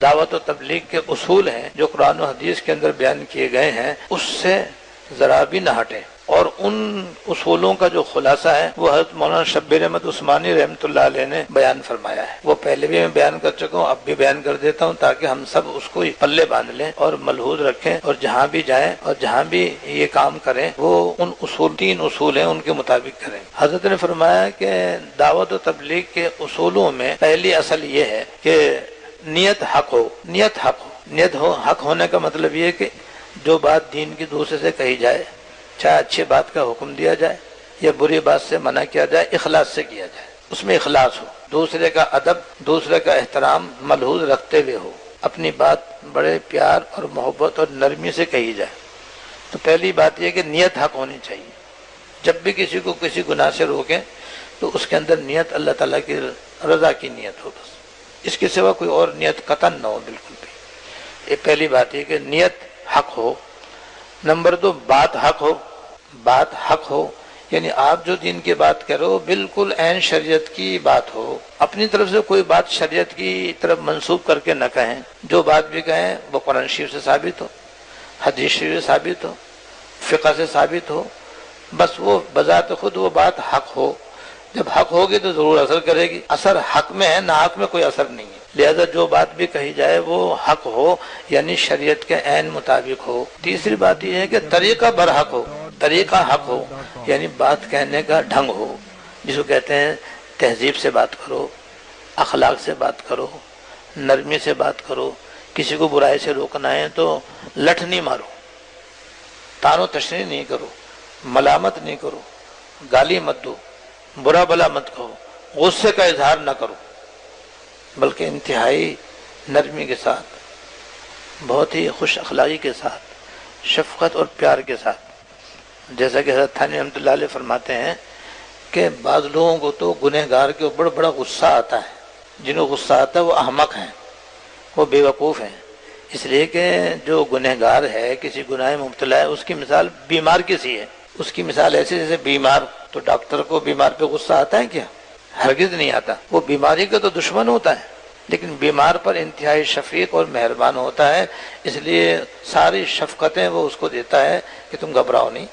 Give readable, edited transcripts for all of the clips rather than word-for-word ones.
دعوت و تبلیغ کے اصول ہیں جو قرآن و حدیث کے اندر بیان کیے گئے ہیں اس سے ذرا بھی نہ ہٹیں، اور ان اصولوں کا جو خلاصہ ہے وہ حضرت مولانا شبیر احمد عثمانی رحمۃ اللہ علیہ نے بیان فرمایا ہے۔ وہ پہلے بھی میں بیان کر چکا ہوں، اب بھی بیان کر دیتا ہوں تاکہ ہم سب اس کو پلے باندھ لیں اور ملحوظ رکھیں، اور جہاں بھی جائیں اور جہاں بھی یہ کام کریں وہ ان تین اصول ہیں ان کے مطابق کریں۔ حضرت نے فرمایا کہ دعوت و تبلیغ کے اصولوں میں پہلی اصل یہ ہے کہ نیت حق ہو۔ نیت حق ہونے کا مطلب یہ کہ جو بات دین کی دوسرے سے کہی جائے، چاہے اچھی بات کا حکم دیا جائے یا بری بات سے منع کیا جائے، اخلاص سے کیا جائے، اس میں اخلاص ہو، دوسرے کا ادب، دوسرے کا احترام ملحوظ رکھتے ہوئے ہو، اپنی بات بڑے پیار اور محبت اور نرمی سے کہی جائے۔ تو پہلی بات یہ کہ نیت حق ہونی چاہیے۔ جب بھی کسی کو کسی گناہ سے روکیں تو اس کے اندر نیت اللہ تعالیٰ کی رضا کی نیت ہو، بس اس کے سوا کوئی اور نیت قطعاً نہ ہو بالکل بھی۔ یہ پہلی بات یہ کہ نیت حق ہو۔ نمبر 2، بات حق ہو، یعنی آپ جو دین کی بات کرو بالکل عین شریعت کی بات ہو، اپنی طرف سے کوئی بات شریعت کی طرف منسوب کر کے نہ کہیں، جو بات بھی کہیں وہ قرآن شریف سے ثابت ہو، حدیث شریف سے ثابت ہو، فقہ سے ثابت ہو، بس وہ بذات خود وہ بات حق ہو۔ جب حق ہوگی تو ضرور اثر کرے گی، اثر حق میں ہے، نہ حق میں کوئی اثر نہیں ہے، لہذا جو بات بھی کہی جائے وہ حق ہو، یعنی شریعت کے عین مطابق ہو۔ تیسری بات یہ ہے کہ طریقہ برحق ہو، طریقہ حق ہو، یعنی بات کہنے کا ڈھنگ ہو، جس کو کہتے ہیں تہذیب سے بات کرو، اخلاق سے بات کرو، نرمی سے بات کرو، کسی کو برائی سے روکنا ہے تو لٹھ نہیں مارو، تان و تشنیع نہیں کرو، ملامت نہیں کرو، گالی مت دو، برا بلا مت کہو، غصے کا اظہار نہ کرو، بلکہ انتہائی نرمی کے ساتھ، بہت ہی خوش اخلاقی کے ساتھ، شفقت اور پیار کے ساتھ۔ جیسا کہ حضرت تھانوی رحمۃ اللہ علیہ فرماتے ہیں کہ بعض لوگوں کو تو گنہگار کے اوپر بڑا غصہ آتا ہے، جنہیں غصہ آتا ہے وہ احمق ہیں، وہ بے وقوف ہیں، اس لیے کہ جو گنہگار ہے، کسی گناہ میں مبتلا ہے، اس کی مثال بیمار کسی ہے، اس کی مثال ایسے جیسے بیمار، تو ڈاکٹر کو بیمار پہ غصہ آتا ہے کیا؟ ہرگز نہیں آتا، وہ بیماری کا تو دشمن ہوتا ہے، لیکن بیمار پر انتہائی شفیق اور مہربان ہوتا ہے، اس لیے ساری شفقتیں وہ اس کو دیتا ہے کہ تم گھبراؤ نہیں،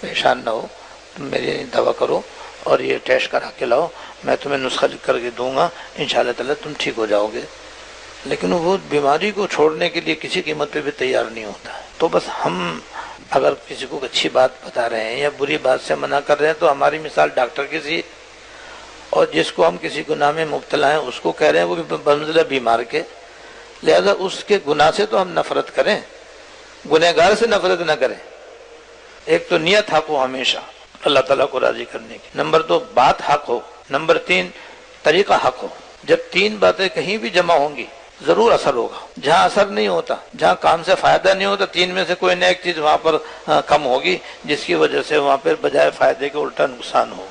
پریشان نہ ہو، تم میری دوا کرو اور یہ ٹیسٹ کرا کے لاؤ، میں تمہیں نسخہ لکھ کر کے دوں گا، انشاءاللہ تعالیٰ تم ٹھیک ہو جاؤ گے۔ لیکن وہ بیماری کو چھوڑنے کے لیے کسی قیمت پہ بھی تیار نہیں ہوتا ہے۔ تو بس ہم اگر کسی کو اچھی بات بتا رہے ہیں یا بری بات سے منع کر رہے ہیں تو ہماری مثال ڈاکٹر کی سی، اور جس کو ہم کسی گناہ میں مبتلا ہیں اس کو کہہ رہے ہیں وہ بھی بمنزلہ بیمار کے، لہذا اس کے گناہ سے تو ہم نفرت کریں، گنہگار سے نفرت نہ کریں۔ ایک تو نیت حق ہو ہمیشہ اللہ تعالیٰ کو راضی کرنے کی، نمبر 2 بات حق ہو، نمبر 3 طریقہ حق ہو۔ جب تین باتیں کہیں بھی جمع ہوں گی ضرور اثر ہوگا۔ جہاں اثر نہیں ہوتا، جہاں کام سے فائدہ نہیں ہوتا، تین میں سے کوئی نہ ایک چیز وہاں پر کم ہوگی، جس کی وجہ سے وہاں پر بجائے فائدے کے الٹا نقصان ہوگا۔